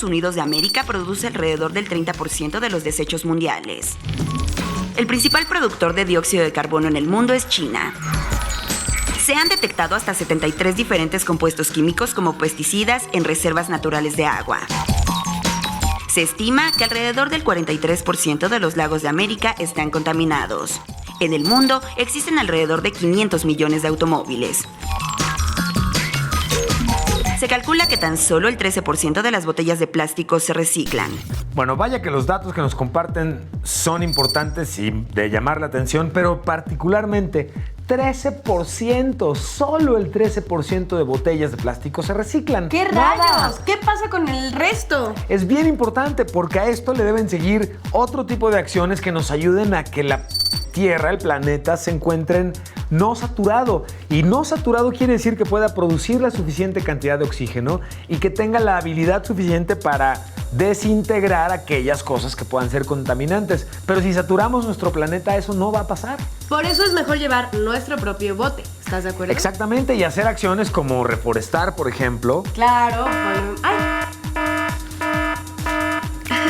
Unidos de América produce alrededor del 30% de los desechos mundiales. El principal productor de dióxido de carbono en el mundo es China. Se han detectado hasta 73 diferentes compuestos químicos como pesticidas en reservas naturales de agua. Se estima que alrededor del 43% de los lagos de América están contaminados. En el mundo existen alrededor de 500 millones de automóviles. Se calcula que tan solo el 13% de las botellas de plástico se reciclan. Bueno, vaya que los datos que nos comparten son importantes y de llamar la atención, pero particularmente 13%, solo el 13% de botellas de plástico se reciclan. ¡Qué rayos! ¿Qué pasa con el resto? Es bien importante porque a esto le deben seguir otro tipo de acciones que nos ayuden a que la Tierra, el planeta, se encuentren no saturado. Y no saturado quiere decir que pueda producir la suficiente cantidad de oxígeno y que tenga la habilidad suficiente para desintegrar aquellas cosas que puedan ser contaminantes. Pero si saturamos nuestro planeta, eso no va a pasar. Por eso es mejor llevar nuestro propio bote. ¿Estás de acuerdo? Exactamente, y hacer acciones como reforestar, por ejemplo. Claro. ¡Ay!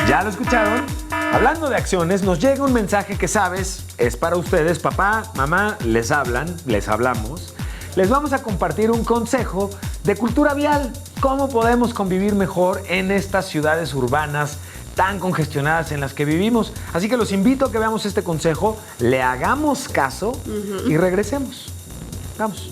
¿Ya lo escucharon? Hablando de acciones, nos llega un mensaje que sabes, es para ustedes, papá, mamá, les hablamos. Les vamos a compartir un consejo de cultura vial, cómo podemos convivir mejor en estas ciudades urbanas tan congestionadas en las que vivimos. Así que los invito a que veamos este consejo, le hagamos caso y regresemos. Vamos.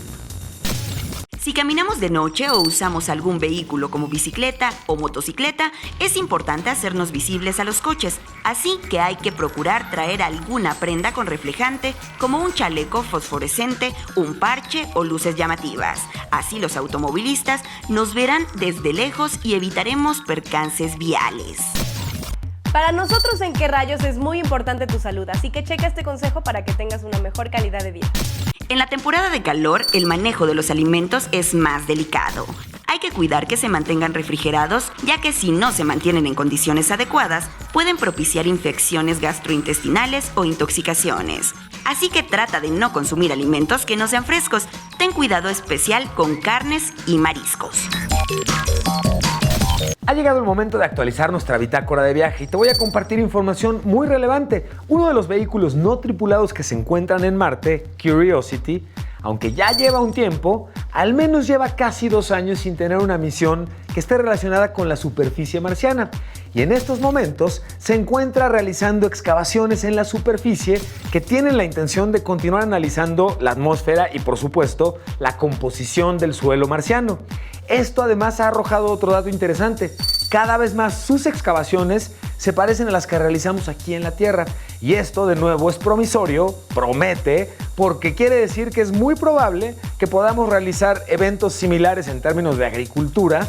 Si caminamos de noche o usamos algún vehículo como bicicleta o motocicleta, es importante hacernos visibles a los coches. Así que hay que procurar traer alguna prenda con reflejante, como un chaleco fosforescente, un parche o luces llamativas. Así los automovilistas nos verán desde lejos y evitaremos percances viales. Para nosotros en Qué Rayos es muy importante tu salud, así que checa este consejo para que tengas una mejor calidad de vida. En la temporada de calor, el manejo de los alimentos es más delicado. Hay que cuidar que se mantengan refrigerados, ya que si no se mantienen en condiciones adecuadas, pueden propiciar infecciones gastrointestinales o intoxicaciones. Así que trata de no consumir alimentos que no sean frescos. Ten cuidado especial con carnes y mariscos. Ha llegado el momento de actualizar nuestra bitácora de viaje y te voy a compartir información muy relevante. Uno de los vehículos no tripulados que se encuentran en Marte, Curiosity, aunque ya lleva un tiempo, al menos lleva casi 2 años sin tener una misión que esté relacionada con la superficie marciana. Y en estos momentos se encuentra realizando excavaciones en la superficie que tienen la intención de continuar analizando la atmósfera y, por supuesto, la composición del suelo marciano. Esto además ha arrojado otro dato interesante. Cada vez más sus excavaciones se parecen a las que realizamos aquí en la Tierra. Y esto, de nuevo, es promisorio, promete, porque quiere decir que es muy probable que podamos realizar eventos similares en términos de agricultura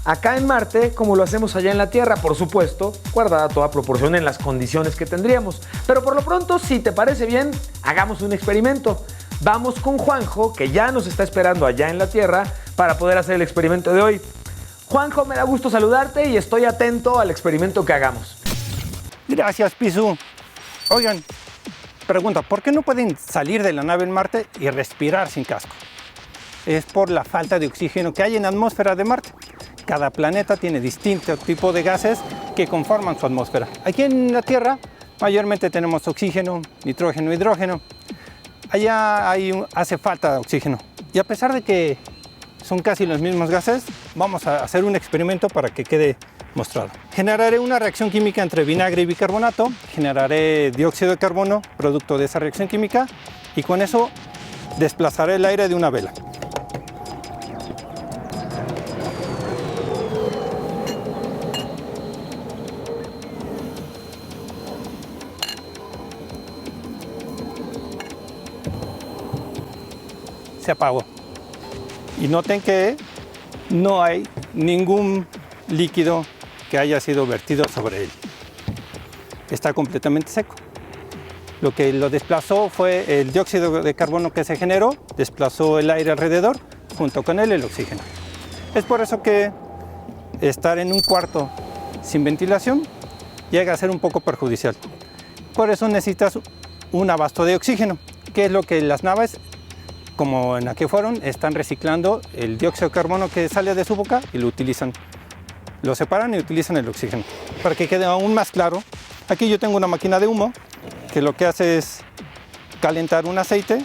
acá en Marte, como lo hacemos allá en la Tierra, por supuesto, guardada toda proporción en las condiciones que tendríamos. Pero por lo pronto, si te parece bien, hagamos un experimento. Vamos con Juanjo, que ya nos está esperando allá en la Tierra, para poder hacer el experimento de hoy. Juanjo, me da gusto saludarte y estoy atento al experimento que hagamos. Gracias, Pisu. Oigan, pregunta, ¿por qué no pueden salir de la nave en Marte y respirar sin casco? Es por la falta de oxígeno que hay en la atmósfera de Marte. Cada planeta tiene distinto tipo de gases que conforman su atmósfera. Aquí en la Tierra mayormente tenemos oxígeno, nitrógeno, hidrógeno. Allá hace falta oxígeno. Y a pesar de que son casi los mismos gases, vamos a hacer un experimento para que quede mostrado. Generaré una reacción química entre vinagre y bicarbonato, generaré dióxido de carbono, producto de esa reacción química, y con eso desplazaré el aire de una vela. Se apagó. Y noten que no hay ningún líquido que haya sido vertido sobre él. Está completamente seco. Lo que lo desplazó fue el dióxido de carbono que se generó, desplazó el aire alrededor, junto con él el oxígeno. Es por eso que estar en un cuarto sin ventilación llega a ser un poco perjudicial. Por eso necesitas un abasto de oxígeno, que es lo que las naves, como en la que fueron, están reciclando el dióxido de carbono que sale de su boca y lo utilizan lo separan y utilizan el oxígeno. Para que quede aún más claro, aquí yo tengo una máquina de humo que lo que hace es calentar un aceite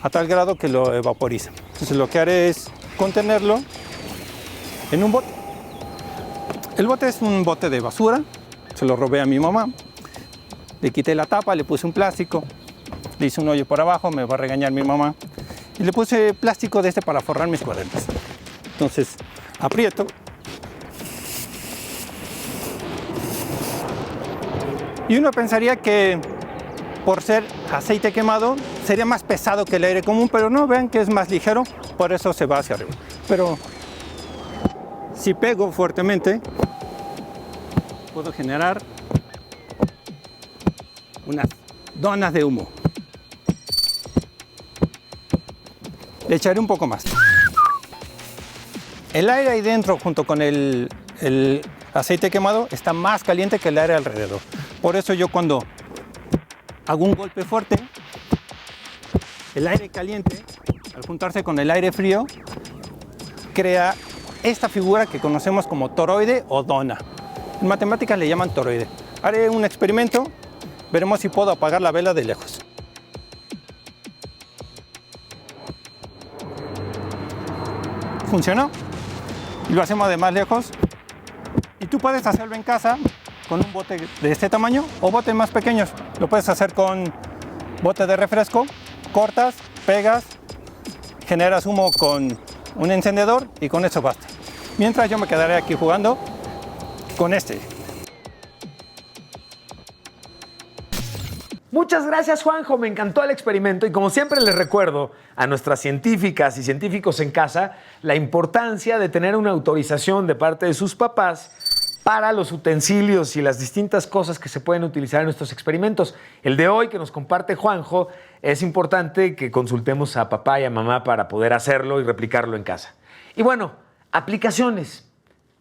a tal grado que lo evaporiza. Entonces lo que haré es contenerlo en un bote. El bote es un bote de basura, se lo robé a mi mamá. Le quité la tapa, le puse un plástico, le hice un hoyo por abajo, me va a regañar mi mamá. Y le puse plástico de este para forrar mis cuadernos. Entonces aprieto. Y uno pensaría que por ser aceite quemado sería más pesado que el aire común, pero no, vean que es más ligero, por eso se va hacia arriba. Pero si pego fuertemente, puedo generar unas donas de humo. Le echaré un poco más. El aire ahí dentro, junto con el aceite quemado, está más caliente que el aire alrededor. Por eso yo cuando hago un golpe fuerte, el aire caliente, al juntarse con el aire frío, crea esta figura que conocemos como toroide o dona. En matemáticas le llaman toroide. Haré un experimento, veremos si puedo apagar la vela de lejos. ¿Funcionó? Y lo hacemos de más lejos. Y tú puedes hacerlo en casa con un bote de este tamaño o botes más pequeños. Lo puedes hacer con bote de refresco, cortas, pegas, generas humo con un encendedor y con eso basta. Mientras yo me quedaré aquí jugando con este. Muchas gracias, Juanjo. Me encantó el experimento y como siempre les recuerdo a nuestras científicas y científicos en casa la importancia de tener una autorización de parte de sus papás para los utensilios y las distintas cosas que se pueden utilizar en nuestros experimentos. El de hoy que nos comparte Juanjo, es importante que consultemos a papá y a mamá para poder hacerlo y replicarlo en casa. Y bueno, aplicaciones.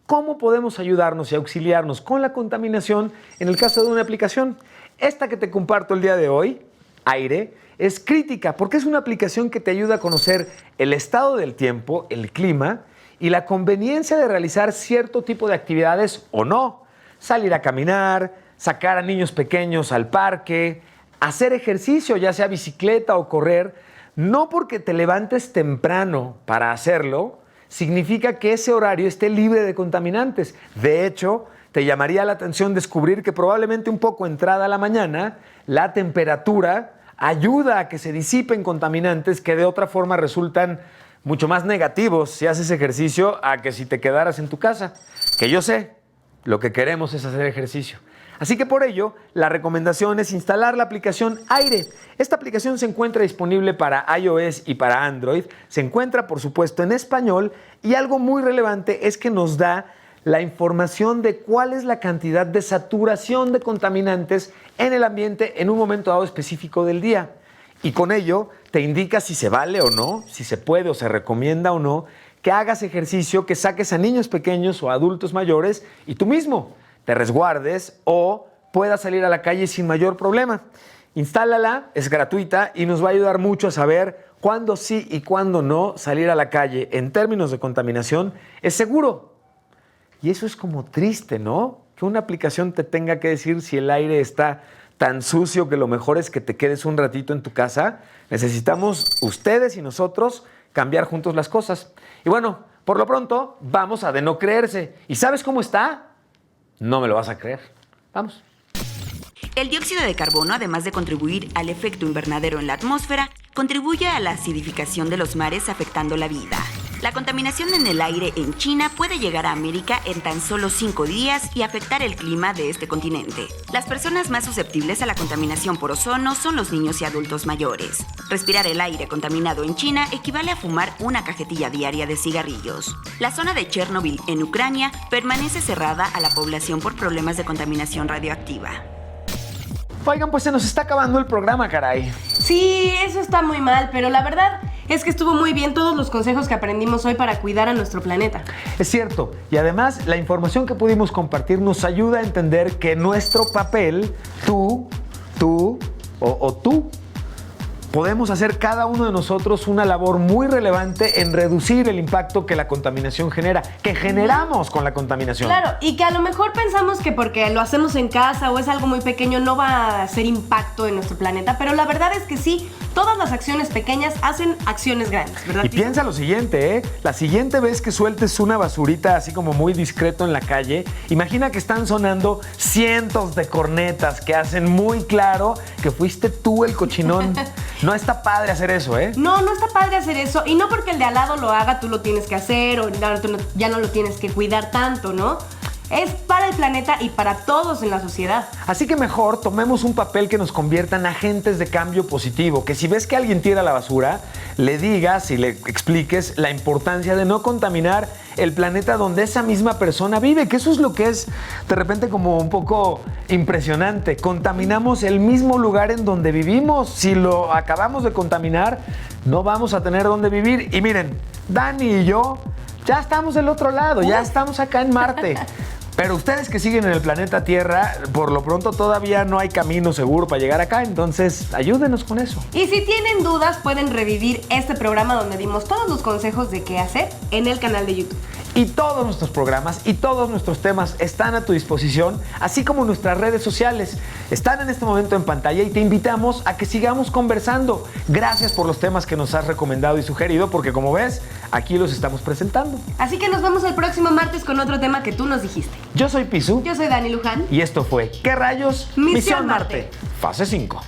¿Cómo podemos ayudarnos y auxiliarnos con la contaminación en el caso de una aplicación? Esta que te comparto el día de hoy, Aire, es crítica porque es una aplicación que te ayuda a conocer el estado del tiempo, el clima y la conveniencia de realizar cierto tipo de actividades o no. Salir a caminar, sacar a niños pequeños al parque, hacer ejercicio, ya sea bicicleta o correr, no porque te levantes temprano para hacerlo, significa que ese horario esté libre de contaminantes. De hecho, te llamaría la atención descubrir que probablemente un poco entrada la mañana, la temperatura ayuda a que se disipen contaminantes que de otra forma resultan mucho más negativos si haces ejercicio a que si te quedaras en tu casa. Que yo sé, lo que queremos es hacer ejercicio. Así que por ello, la recomendación es instalar la aplicación Aire. Esta aplicación se encuentra disponible para iOS y para Android. Se encuentra, por supuesto, en español y algo muy relevante es que nos da la información de cuál es la cantidad de saturación de contaminantes en el ambiente en un momento dado específico del día. Y con ello te indica si se vale o no, si se puede o se recomienda o no, que hagas ejercicio, que saques a niños pequeños o adultos mayores y tú mismo te resguardes o puedas salir a la calle sin mayor problema. Instálala, es gratuita y nos va a ayudar mucho a saber cuándo sí y cuándo no salir a la calle en términos de contaminación es seguro. Y eso es como triste, ¿no? Que una aplicación te tenga que decir si el aire está tan sucio que lo mejor es que te quedes un ratito en tu casa. Necesitamos ustedes y nosotros cambiar juntos las cosas. Y bueno, por lo pronto, vamos a de no creerse. ¿Y sabes cómo está? No me lo vas a creer. Vamos. El dióxido de carbono, además de contribuir al efecto invernadero en la atmósfera, contribuye a la acidificación de los mares afectando la vida. La contaminación en el aire en China puede llegar a América en tan solo 5 días y afectar el clima de este continente. Las personas más susceptibles a la contaminación por ozono son los niños y adultos mayores. Respirar el aire contaminado en China equivale a fumar una cajetilla diaria de cigarrillos. La zona de Chernobyl en Ucrania permanece cerrada a la población por problemas de contaminación radioactiva. Oigan, pues se nos está acabando el programa, caray. Sí, eso está muy mal, pero la verdad es que estuvo muy bien todos los consejos que aprendimos hoy para cuidar a nuestro planeta. Es cierto, y además la información que pudimos compartir nos ayuda a entender que nuestro papel, tú podemos hacer cada uno de nosotros una labor muy relevante en reducir el impacto que la contaminación genera, que generamos con la contaminación. Claro, y que a lo mejor pensamos que porque lo hacemos en casa o es algo muy pequeño no va a hacer impacto en nuestro planeta, pero la verdad es que sí, todas las acciones pequeñas hacen acciones grandes, ¿verdad? Y piensa lo siguiente, la siguiente vez que sueltes una basurita así como muy discreto en la calle, imagina que están sonando cientos de cornetas que hacen muy claro que fuiste tú el cochinón. No está padre hacer eso, ¿eh? No, no está padre hacer eso. Y no porque el de al lado lo haga, tú lo tienes que hacer o ya no lo tienes que cuidar tanto, ¿no? Es para el planeta y para todos en la sociedad. Así que mejor tomemos un papel que nos convierta en agentes de cambio positivo. Que si ves que alguien tira la basura, le digas y le expliques la importancia de no contaminar el planeta donde esa misma persona vive. Que eso es lo que es de repente como un poco impresionante. Contaminamos el mismo lugar en donde vivimos. Si lo acabamos de contaminar, no vamos a tener dónde vivir. Y miren, Dani y yo ya estamos del otro lado, ya estamos acá en Marte. Pero ustedes que siguen en el planeta Tierra, por lo pronto todavía no hay camino seguro para llegar acá, entonces ayúdenos con eso. Y si tienen dudas, pueden revivir este programa donde dimos todos los consejos de qué hacer en el canal de YouTube. Y todos nuestros programas y todos nuestros temas están a tu disposición, así como nuestras redes sociales. Están en este momento en pantalla y te invitamos a que sigamos conversando. Gracias por los temas que nos has recomendado y sugerido, porque como ves, aquí los estamos presentando. Así que nos vemos el próximo martes con otro tema que tú nos dijiste. Yo soy Pisu. Yo soy Dani Luján. Y esto fue ¿Qué rayos? Misión Marte. Fase 5.